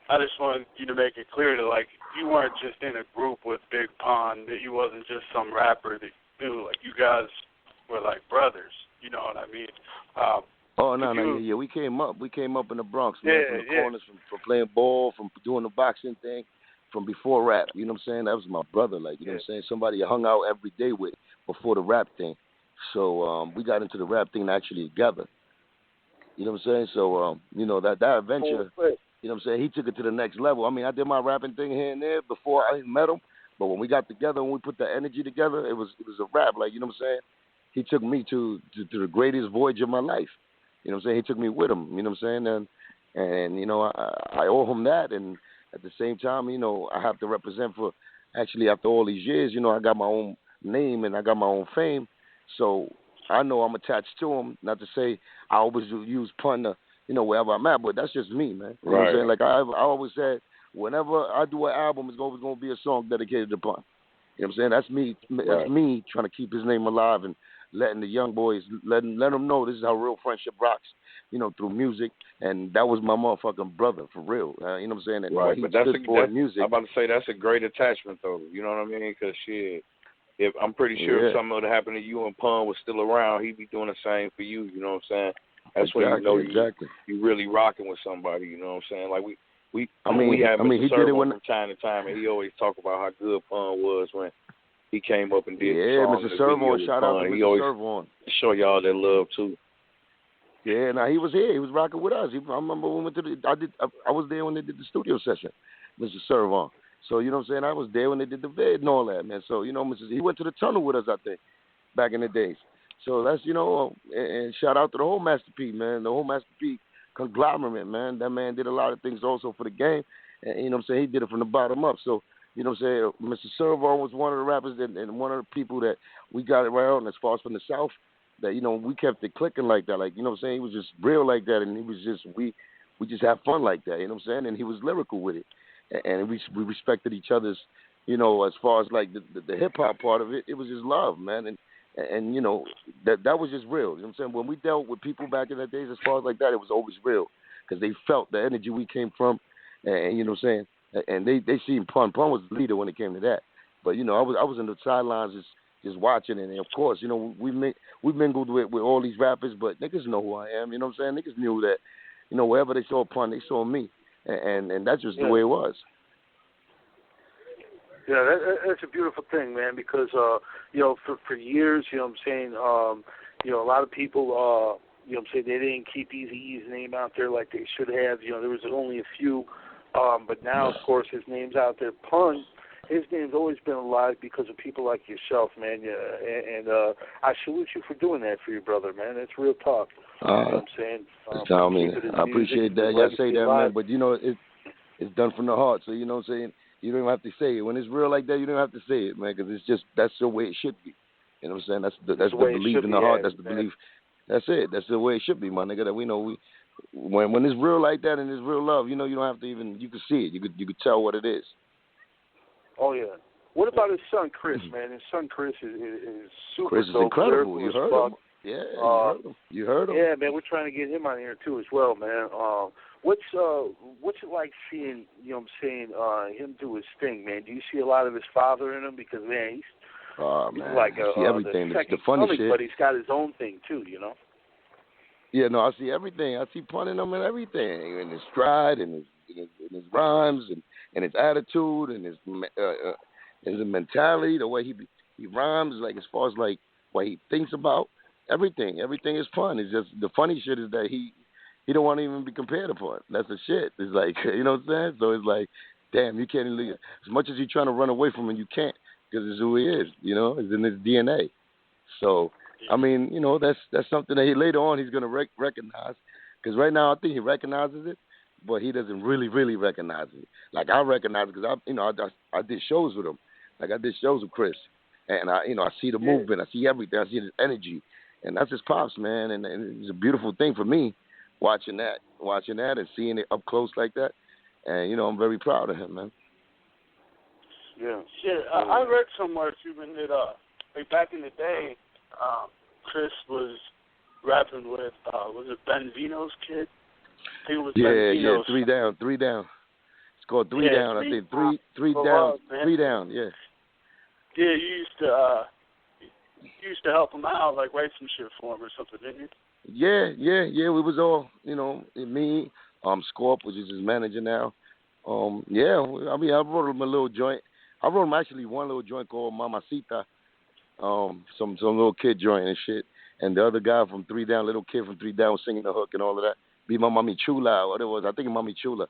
I just wanted you to make it clear that, like, you weren't just in a group with Big Pun, that you wasn't just some rapper that you knew. Like, you guys were like brothers. You know what I mean? Yeah. We came up in the Bronx, man, from the corners, from playing ball, from doing the boxing thing, from before rap. You know what I'm saying? That was my brother, like, you know what I'm saying? Somebody I hung out every day with before the rap thing. So we got into the rap thing actually together. You know what I'm saying? So, that adventure, you know what I'm saying, he took it to the next level. I mean, I did my rapping thing here and there before I met him, but when we got together and we put the energy together, it was a rap. Like, you know what I'm saying? He took me to the greatest voyage of my life. You know what I'm saying? He took me with him, you know what I'm saying? And I owe him that. And at the same time, I have to represent for, actually, after all these years, I got my own name and I got my own fame. So I know I'm attached to him. Not to say I always use Pun to, wherever I'm at, but that's just me, man. You know what I'm saying? Like I always said, whenever I do an album, it's always going to be a song dedicated to Pun. You know what I'm saying? That's me. That's me trying to keep his name alive and letting the young boys, letting them know this is how real friendship rocks, through music. And that was my motherfucking brother, for real. You know what I'm saying? And but that's music. I'm about to say that's a great attachment, though. You know what I mean? Because, shit, if I'm pretty sure if something would have happened to you and Pun was still around, he'd be doing the same for you. You know what I'm saying? That's when you know you really rocking with somebody. You know what I'm saying? Like we have Mr. Servo from time to time, and he always talk about how good Pun was when he came up and did the song. Mr. Servo, shout out to Mr. Servo. Show y'all that love too. Yeah, now he was here. He was rocking with us. I remember when we went to I was there when they did the studio session, Mr. Servo. So, you know what I'm saying? I was there when they did the vid and all that, man. So, he went to the tunnel with us, I think, back in the days. So that's, and shout out to the whole Master P, man, the whole Master P conglomerate, man. That man did a lot of things also for the game. And, you know what I'm saying? He did it from the bottom up. So, you know what I'm saying? Mr. Servo was one of the rappers and one of the people that we got around as far as from the South that, we kept it clicking like that. Like, you know what I'm saying? He was just real like that. And he was just, we just have fun like that. You know what I'm saying? And he was lyrical with it. And we respected each other's, as far as like the hip hop part of it, it was just love, man. And that was just real. You know what I'm saying? When we dealt with people back in the days, as far as like that, it was always real because they felt the energy we came from, and you know what I'm saying? And they seen Pun. Pun was the leader when it came to that. But I was in the sidelines just watching, and of course, we mingled with all these rappers, but niggas know who I am. You know what I'm saying? Niggas knew that, wherever they saw Pun, they saw me. And that's just the way it was. Yeah, that's a beautiful thing, man, because, for years, you know what I'm saying, a lot of people, you know what I'm saying, they didn't keep Eazy-E's name out there like they should have. There was only a few. But now, of course, his name's out there. Pun, his name's always been alive because of people like yourself, man. Yeah, and I salute you for doing that for your brother, man. That's real talk. You know what I'm saying? I appreciate that. Y'all say that, man. But, it's done from the heart. So, you know what I'm saying? You don't even have to say it. When it's real like that, you don't have to say it, man, because that's the way it should be. You know what I'm saying? That's the belief in the heart. That's the belief. That's it. That's the way it should be, my nigga. That we know when it's real like that and it's real love, you don't have to even, you can see it. You could tell what it is. Oh, yeah. What about his son, Chris, man? His son, Chris, is super Chris is dope, incredible. You heard him. Yeah, you heard him. Yeah, man, we're trying to get him on here, too, as well, man. What's it like seeing, you know what I'm saying, him do his thing, man? Do you see a lot of his father in him? Because, man, he's like see everything. The funny shit. But he's got his own thing, too, Yeah, no, I see everything. I see Pun in him and everything. In his stride, and his rhymes, and his attitude, and his mentality, the way he rhymes, like as far as like what he thinks about, everything. Everything is Pun. It's just the funny shit is that he don't want to even be compared to Pun. That's the shit. It's like, you know what I'm saying? So it's like, damn, you can't even, as much as you're trying to run away from him, you can't, because it's who he is. It's in his DNA. So I mean, that's something that later on he's gonna recognize, because right now I think he recognizes it, but he doesn't really recognize it. Like I recognize it because I did shows with him, like I did shows with Chris, and I see the movement, I see everything, I see his energy, and that's his pops, man, and it's a beautiful thing for me watching that and seeing it up close like that, and I'm very proud of him, man. Yeah. Shit, I read somewhere, Cuban, that like back in the day, Chris was rapping with, was it Ben Vino's kid? I think it was Ben Vino's. Three down. called Three Down, I think. Three Down. Three Down, yeah. Yeah, you used to help him out, like write some shit for him or something, didn't you? Yeah. We was all, me, Scorp, which is his manager now. Yeah, I mean, I wrote him a little joint. I wrote him actually one little joint called Mamacita, some little kid joint and shit. And the other guy from Three Down, little kid from Three Down, was singing the hook and all of that. Be my Mami Chula, what it was. I think Mami Chula.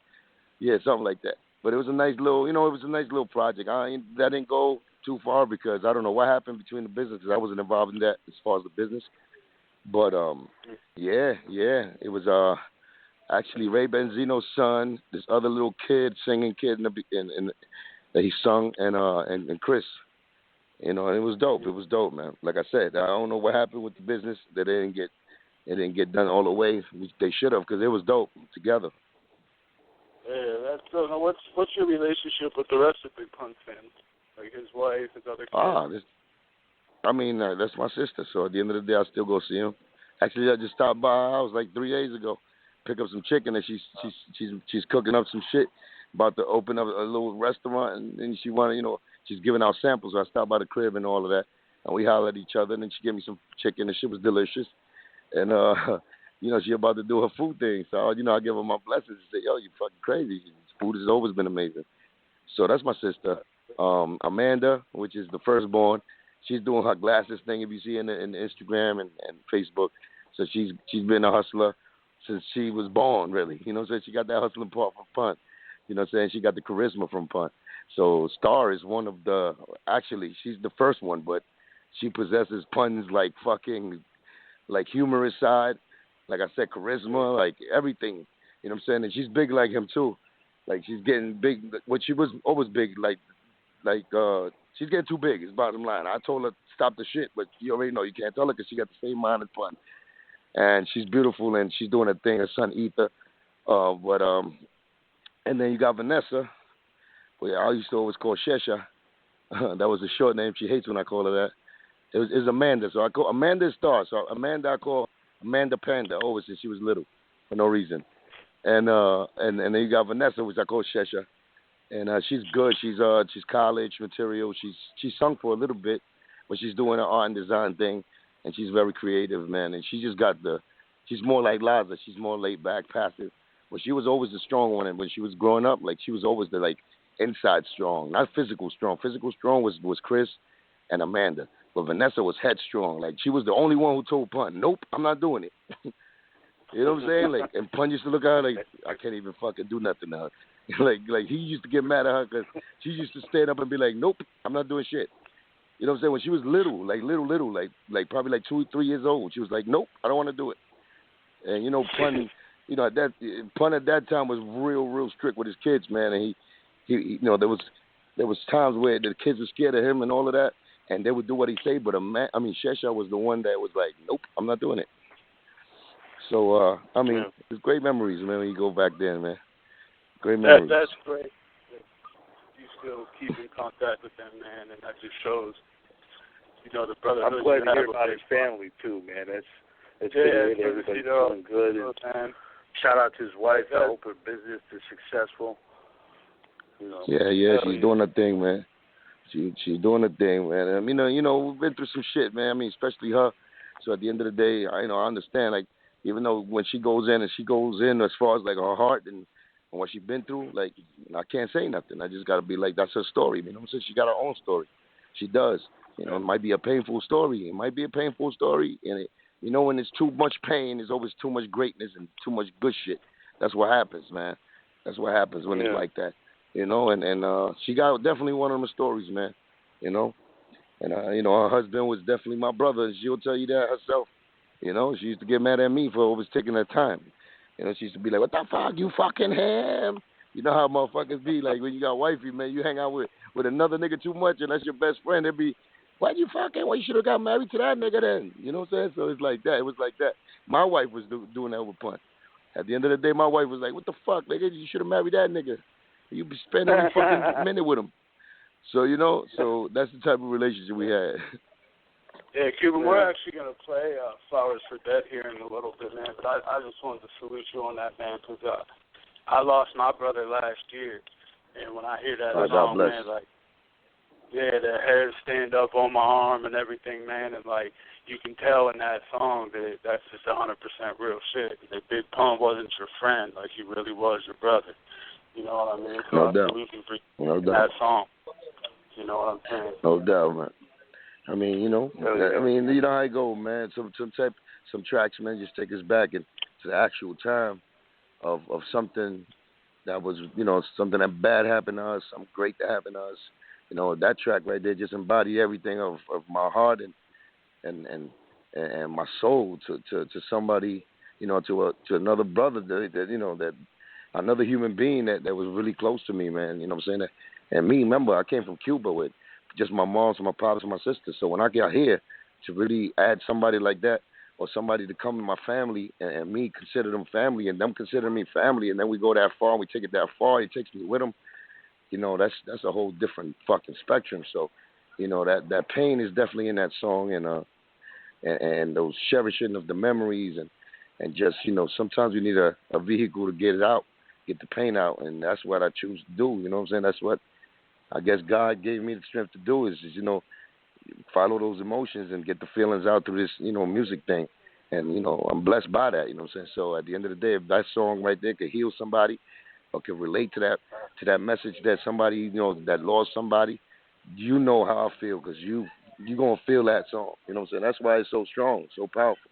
Yeah, something like that. But it was a nice little, it was a nice little project. That didn't go too far because I don't know what happened between the business because I wasn't involved in that as far as the business. But yeah, it was actually Ray Benzino's son, this other little kid, singing kid, in that he sung, and Chris. And it was dope. It was dope, man. Like I said, I don't know what happened with the business that it didn't get done all the way. They should have because it was dope together. Yeah, that's so. Now what's your relationship with the rest of Big Pun fans? Like his wife, his other kids? That's my sister. So at the end of the day, I still go see him. Actually, I just stopped by her house like 3 days ago, pick up some chicken, and she's cooking up some shit. About to open up a little restaurant, and she wanted, she's giving out samples. So I stopped by the crib and all of that, and we hollered at each other, and then she gave me some chicken, and shit was delicious. And she about to do her food thing, so I give her my blessings and say, yo, you fucking crazy. Food has always been amazing. So that's my sister. Amanda, which is the firstborn, she's doing her glasses thing. If you see in the Instagram and Facebook, so she's been a hustler since she was born, really. So she got that hustling part from Pun. She got the charisma from Pun. So Star is one of actually she's the first one, but she possesses Pun's like fucking like humorous side, like I said, charisma, like everything. And she's big like him too. Like she's getting big. What she was always big, like she's getting too big. Is bottom line. I told her stop the shit, but you already know you can't tell her because she got the same mind as Pun. And she's beautiful and she's doing her thing. Her son Ether, and then you got Vanessa. Well, I used to always call Shesha. That was a short name. She hates when I call her that. It's Amanda, so I call Amanda Star. So Amanda I call Amanda Panda always since she was little for no reason. And then you got Vanessa, which I call Shesha. And she's good. She's college material. She's sung for a little bit, but she's doing an art and design thing, and she's very creative, man. And she just got she's more like Liza. She's more laid back, passive. But she was always the strong one, and when she was growing up, like she was always the like inside strong, not physical strong. Physical strong was Chris and Amanda, but Vanessa was headstrong. Like she was the only one who told Pun, "Nope, I'm not doing it." You know what I'm saying? Like, and Pun used to look at her like, "I can't even fucking do nothing to her." like he used to get mad at her because she used to stand up and be like, "Nope, I'm not doing shit." You know what I'm saying? When she was little, like probably like 2 or 3 years old, she was like, "Nope, I don't want to do it." And Pun. Pun at that time was real strict with his kids, man. And he there was times where the kids were scared of him and all of that, and they would do what he said. But Shesha was the one that was like, "Nope, I'm not doing it." So it's great memories, man. When you go back then, man, great memories. That's great. You still keep in contact with them, man, and that just shows, the brotherhood. I'm glad to hear about his family too, man. It's good. Everybody's doing good. And shout out to his wife. I hope her business is successful. Yeah, she's doing her thing, man. She's doing her thing, man. I mean, we've been through some shit, man. I mean, especially her. So at the end of the day, I understand. Like, even though when she goes in as far as like her heart and what she's been through, like I can't say nothing. I just gotta be like, that's her story. You know what I'm saying? She got her own story. She does. It might be a painful story. And when it's too much pain, there's always too much greatness and too much good shit. That's what happens, man. That's what happens when it's like that. And she got definitely one of them stories, man. And her husband was definitely my brother, and she'll tell you that herself. She used to get mad at me for always taking her time. She used to be like, "What the fuck, you fucking ham?" You know how motherfuckers be like when you got wifey, man. You hang out with another nigga too much, and that's your best friend. It'd be, "Why you fucking? Well, you should have got married to that nigga then." You know what I'm saying? So it's like that. It was like that. My wife was doing that with Pun. At the end of the day, my wife was like, "What the fuck, nigga? You should have married that nigga. You be spending every fucking minute with him." So so that's the type of relationship we had. Yeah, Cuban, we're actually going to play Flowers for Dead here in a little bit, man. But I just wanted to salute you on that, man, because I lost my brother last year. And when I hear that God song, bless. man, like, yeah, the hairs stand up on my arm and everything, man, and like you can tell in that song that that's just 100% real shit. That Big Pun wasn't your friend, like he really was your brother. You know what I mean? So No I doubt. salute you for No doubt. that song. You know what I'm saying? No doubt, man. I mean, you know, Yeah. I mean, you know how it go, man. Some tracks, man, just take us back into the actual time of something that was, you know, something that bad happened to us, something great that happened to us. You know, that track right there just embodied everything of my heart and my soul to somebody, you know, to another brother that you know, that another human being that was really close to me, man. You know what I'm saying? And me, remember, I came from Cuba with just my mom, my pops, and my sister. So when I got here, to really add somebody like that, or somebody to come in my family, and me consider them family, and them consider me family, and then we go that far, and we take it that far, he takes me with him. You know, that's a whole different fucking spectrum. So, you know, that pain is definitely in that song, and those cherishing of the memories, and just, you know, sometimes we need a vehicle to get it out, get the pain out, and that's what I choose to do. You know what I'm saying? That's what I guess God gave me the strength to do, is you know, follow those emotions and get the feelings out through this, you know, music thing. And, you know, I'm blessed by that, you know what I'm saying? So at the end of the day, if that song right there could heal somebody or can relate to that message that somebody, you know, that lost somebody, you know how I feel, because you're going to feel that song. You know what I'm saying? That's why it's so strong, so powerful.